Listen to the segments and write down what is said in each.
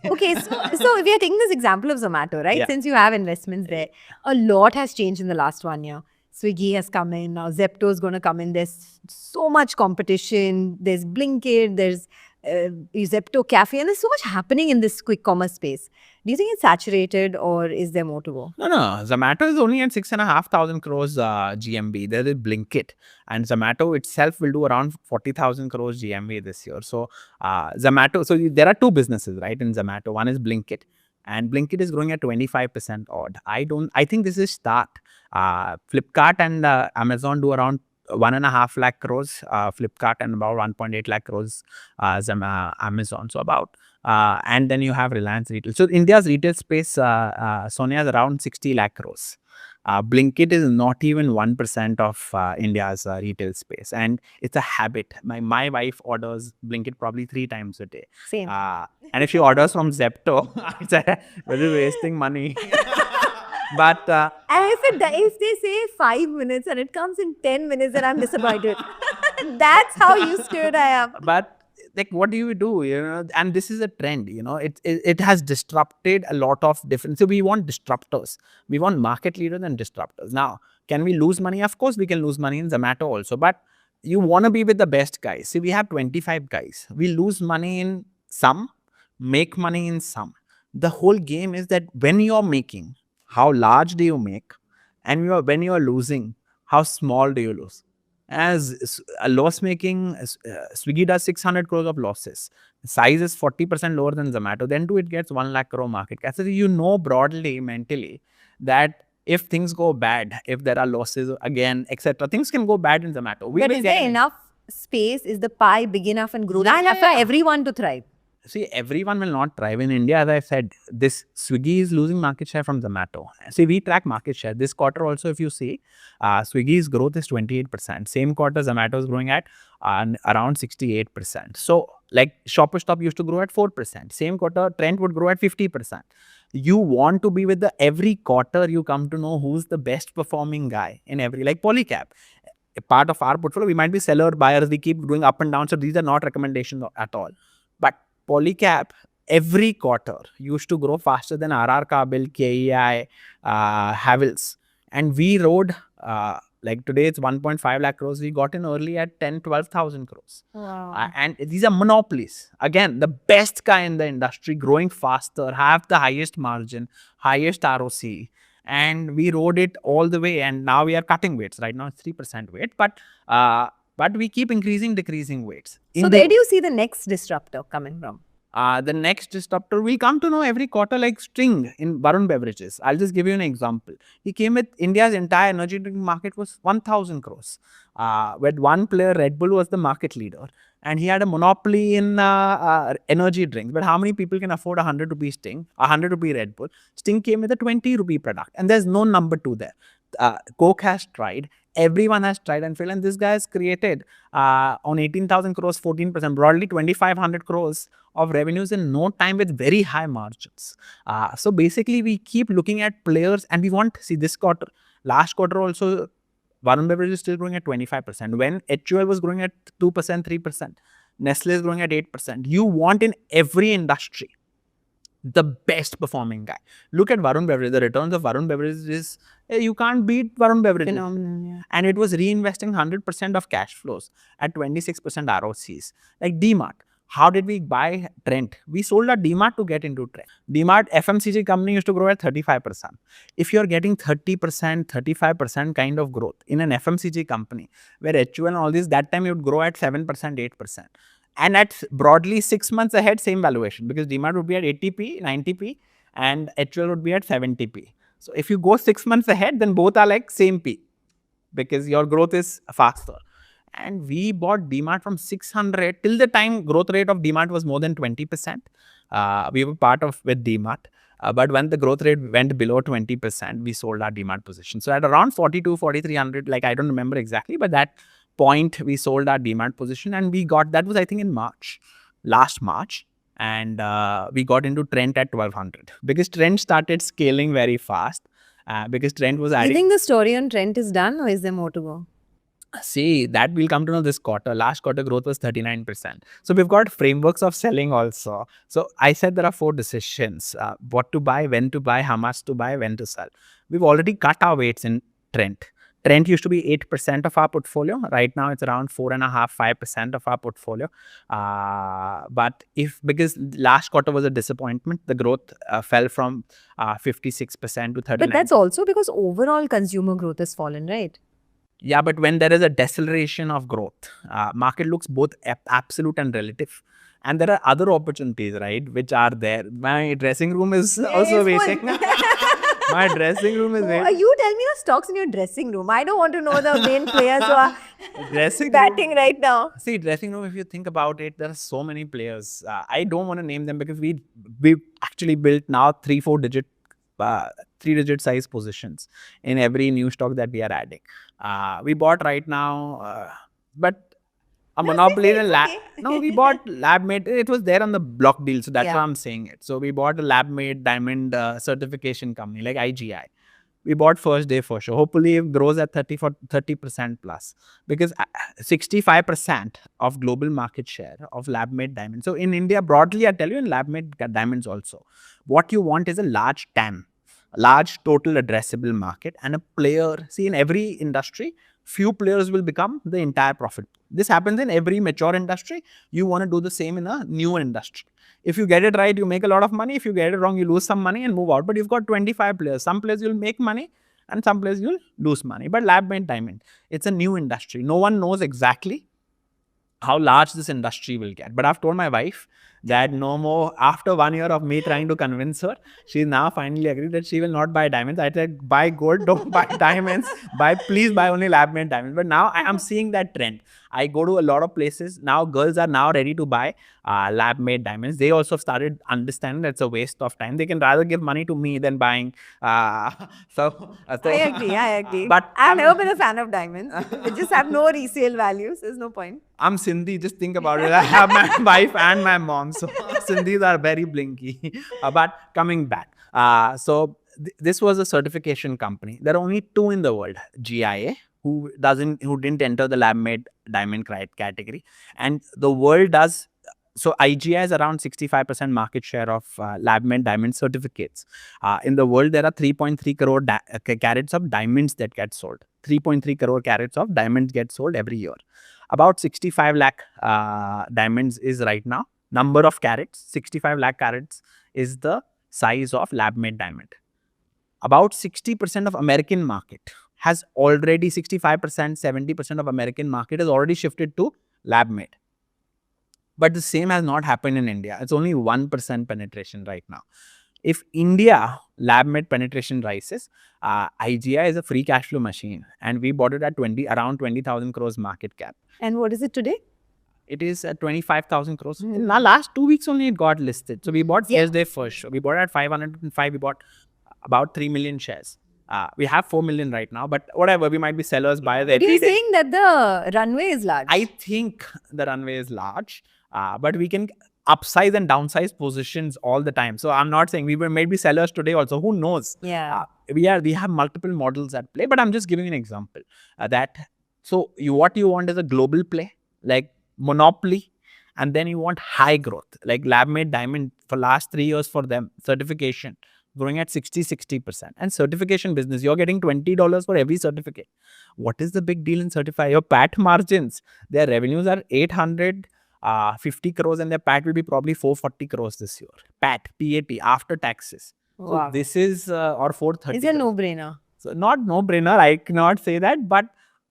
Okay, so if we are taking this example of Zomato, right? Yeah. Since you have investments there, a lot has changed in the last 1 year. Swiggy has come in, now Zepto is going to come in. There's so much competition. There's Blinkit, there's Zepto Cafe, and there's so much happening in this quick commerce space. Do you think it's saturated or is there more to go? No, Zomato is only at 6,500 crores GMV. There is Blinkit, and Zomato itself will do around 40,000 crores GMV this year. So, Zomato. So there are two businesses, right, in Zomato. One is Blinkit, and Blinkit is growing at 25% odd. I think this is start. Flipkart and Amazon do around 1.5 lakh crores. Flipkart and about 1.8 lakh crores. Amazon. So about. And then you have Reliance Retail. So India's retail space, Sonia, is around 60 lakh crores. Blinkit is not even 1% of India's retail space, and it's a habit. My wife orders Blinkit probably 3 times a day. Same. And if she orders from Zepto, it's very wasting money. But And if they say 5 minutes and it comes in 10 minutes, then I'm disappointed. That's how used to it I am. But like, what do you do? And this is a trend. It has disrupted a lot of different. So we want disruptors. We want market leaders and disruptors. Now, can we lose money? Of course, we can lose money in Zomato also. But you want to be with the best guys. See, we have 25 guys. We lose money in some, make money in some. The whole game is that when you're making, how large do you make? And when you're losing, how small do you lose? As a loss making, Swiggy does 600 crores of losses. Size is 40% lower than Zomato. Then it gets 1 lakh crore market cap. So broadly, mentally, that if things go bad, if there are losses again, etc., things can go bad in Zomato. But is there enough space? Is the pie big enough and growing enough for everyone to thrive? See, everyone will not thrive in India. As I said, this Swiggy is losing market share from Zomato. See, we track market share. This quarter also, if you see, Swiggy's growth is 28%. Same quarter, Zomato is growing at around 68%. So, like Shoppers Stop used to grow at 4%. Same quarter, Trent would grow at 50%. You want to be with every quarter, you come to know who's the best performing guy in every, like Polycab. A part of our portfolio, we might be seller, buyers, we keep going up and down. So, these are not recommendations at all. But Polycab, every quarter, used to grow faster than RR Kabil, KEI, Havells. And we rode, like today it's 1.5 lakh crores. We got in early at 12,000 crores. Wow. And these are monopolies. Again, the best guy in the industry, growing faster, have the highest margin, highest ROC. And we rode it all the way. And now we are cutting weights. Right now it's 3% weight. But we keep decreasing weights. So where do you see the next disruptor coming from? The next disruptor will come to know every quarter, like Sting in Varun Beverages. I'll just give you an example. He came with India's entire energy drink market was 1,000 crores. With one player, Red Bull was the market leader. And he had a monopoly in energy drinks. But how many people can afford 100 rupee Sting, 100 rupee Red Bull? Sting came with a 20 rupee product. And there's no number 2 there. Coke has tried. Everyone has tried and failed, and this guy has created on 18,000 crores, 14%, broadly 2,500 crores of revenues in no time with very high margins. So basically, we keep looking at players, and we want, see, this quarter, last quarter also, Varun Beverage is still growing at 25%. When HUL was growing at 2%, 3%, Nestle is growing at 8%. You want in every industry the best performing guy. Look at Varun Beverage. The returns of Varun Beverage is, you can't beat Varun Beverage. Phenomenal, yeah. And it was reinvesting 100% of cash flows at 26% ROCs. Like DMart. How did we buy Trent? We sold our DMart to get into Trent. DMart, FMCG company, used to grow at 35%. If you're getting 30%, 35% kind of growth in an FMCG company, where HUL and all this, that time you would grow at 7%, 8%. And at broadly 6 months ahead, same valuation, because DMart would be at 80p, 90p, and HUL would be at 70p. So if you go 6 months ahead, then both are like same P, because your growth is faster. And we bought DMart from 600 till the time growth rate of DMart was more than 20%. We were part of with DMart. But when the growth rate went below 20%, we sold our DMart position. So at around 42, 4,300, like I don't remember exactly, but that point we sold our DMart position, and we got, that was I think in last March. And we got into Trent at 1,200 because Trent started scaling very fast because Trent was adding. You think the story on Trent is done or is there more to go? See, that we'll come to know this quarter. Last quarter growth was 39%. So we've got frameworks of selling also. So I said there are 4 decisions: what to buy, when to buy, how much to buy, when to sell. We've already cut our weights in Trent. Trent used to be 8% of our portfolio. Right now, it's around 4.5%, 5% of our portfolio. But because last quarter was a disappointment, the growth fell from 56% to 39%. But that's also because overall consumer growth has fallen, right? Yeah, but when there is a deceleration of growth, market looks both absolute and relative. And there are other opportunities, right, which are there. My dressing room is also waiting. My dressing room is waiting. You tell me your stocks in your dressing room. I don't want to know the main players who are Dressing batting room. right now. See, dressing room, if you think about it, there are so many players. I don't want to name them because we actually built now 3-digit size positions in every new stock that we are adding. We bought right now, but a monopoly in lab. No, we bought lab made. It was there on the block deal, so that's why I'm saying it. So we bought a lab made diamond certification company like IGI. We bought first day for sure. Hopefully it grows at 30% plus, because 65% of global market share of lab made diamonds. So in India broadly, I tell you, in lab made diamonds also, what you want is a large TAM, large total addressable market, and a player. See, in every industry, few players will become the entire profit. This happens in every mature industry. You want to do the same in a new industry. If you get it right, you make a lot of money. If you get it wrong, you lose some money and move out. But you've got 25 players. Some players you'll make money and some players you'll lose money. But lab made diamond, it's a new industry. No one knows exactly how large this industry will get. But I've told my wife that no more. After 1 year of me trying to convince her, she now finally agreed that she will not buy diamonds. I said, buy gold, don't buy diamonds. Please buy only lab made diamonds. But now I am seeing that trend. I go to a lot of places. Now girls are now ready to buy lab made diamonds. They also started understanding that it's a waste of time. They can rather give money to me than buying. I agree. But I've never been a fan of diamonds. They just have no resale values. There's no point. I'm Sindhi. Just think about it. I have my wife and my mom. So Sindhis are very blinky. But coming back. This was a certification company. There are only 2 in the world. GIA, who didn't enter the lab made diamond category. And the world does. So IGI is around 65% market share of lab made diamond certificates. In the world, there are 3.3 crore carats of diamonds that get sold. 3.3 crore carats of diamonds get sold every year. About 65 lakh diamonds is right now. Number of carats, 65 lakh carats is the size of lab made diamond. About 60% of American market has already 65%, 70% of American market has already shifted to lab made. But the same has not happened in India. It's only 1% penetration right now. If India lab made penetration rises, IGI is a free cash flow machine, and we bought it at around 20,000 crores market cap. And what is it today? It is at 25,000 crores. In the last 2 weeks only it got listed. So we bought first day first. We bought at 505. We bought about 3 million shares. We have 4 million right now, but whatever, we might be sellers, buyers. But you're saying that the runway is large. I think the runway is large, but we can upsize and downsize positions all the time. So I'm not saying we were maybe sellers today also. Who knows? Yeah. We have multiple models at play, but I'm just giving an example what you want is a global play, like monopoly, and then you want high growth, like lab made diamond for last 3 years for them, certification growing at 60%. And certification business, you're getting $20 for every certificate. What is the big deal in certify? Your PAT margins, their revenues are 850 crores and their PAT will be probably 440 crores this year. PAT after taxes. Wow. So this is or 430. It's a no-brainer. So not no-brainer, I cannot say that, but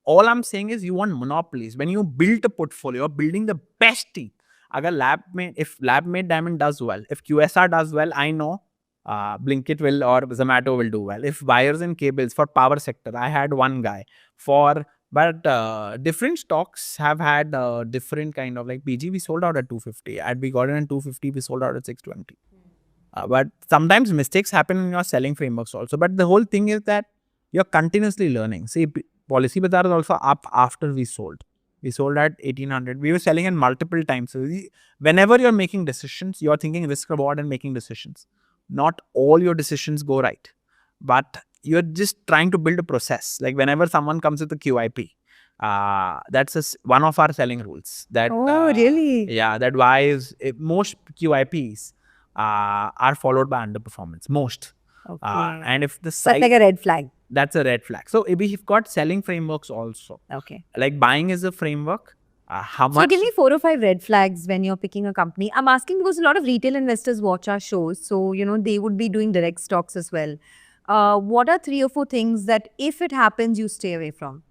all I'm saying is you want monopolies. When you build a portfolio, you're building the best team. If lab made diamond does well, if QSR does well, I know Blinkit will or Zomato will do well. If wires and cables for power sector, I had one guy but different stocks have had different kind of, like PG we sold out at 250. We got it at 250, we sold out at 620. But sometimes mistakes happen in your selling frameworks also. But the whole thing is that you're continuously learning. See, Policy Bazaar is also up after we sold. We sold at 1800. We were selling in multiple times. So whenever you're making decisions, you're thinking risk reward and making decisions. Not all your decisions go right, but you're just trying to build a process. Like whenever someone comes with a QIP, That's one of our selling rules. That Oh, really? yeah, that why is most QIPs are followed by underperformance. Most. Okay. And if the So that's site, like a red flag. that's a red flag. So we've got selling frameworks also. Okay. Like buying is a framework. How So much? give me 4 or 5 red flags when you're picking a company. I'm asking because a lot of retail investors watch our shows. So, they would be doing direct stocks as well. What are 3 or 4 things that if it happens, you stay away from?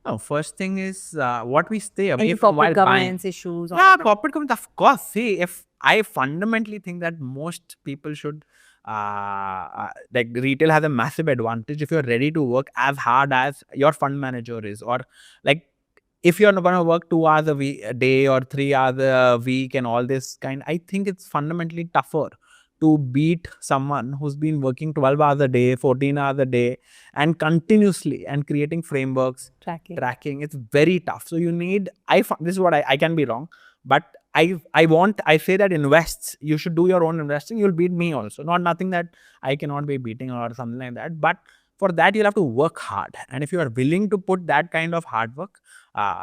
No, first thing is what we stay away Any from corporate while buying. governance issues? Yeah, corporate governance, of course. See, if I fundamentally think that most people should, like retail has a massive advantage if you're ready to work as hard as your fund manager is, or like if you're going to work 2 hours a day or 3 hours a week and all this kind, I think it's fundamentally tougher to beat someone who's been working 12 hours a day, 14 hours a day, and continuously and creating frameworks, tracking. It's very tough. So you need, this is what I can be wrong, but I say that invests, you should do your own investing. You'll beat me also. Not nothing that I cannot be beating or something like that. But for that, you'll have to work hard. And if you are willing to put that kind of hard work,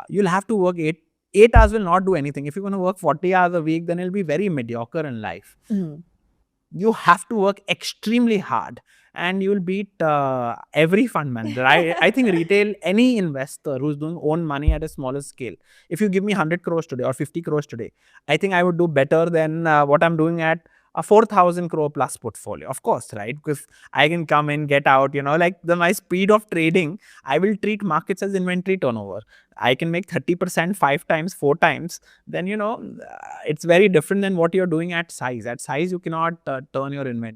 you'll have to work 8 hours will not do anything. If you're going to work 40 hours a week, then it'll be very mediocre in life. You have to work extremely hard and you'll beat every fund manager. I think retail, any investor who's doing own money at a smaller scale, if you give me 100 crores today or 50 crores today, I think I would do better than what I'm doing at a 4,000 crore plus portfolio. Of course, right? Because I can come in, get out, like my speed of trading, I will treat markets as inventory turnover. I can make 30% 5 times, 4 times. Then, it's very different than what you're doing at size. At size, you cannot turn your inventory.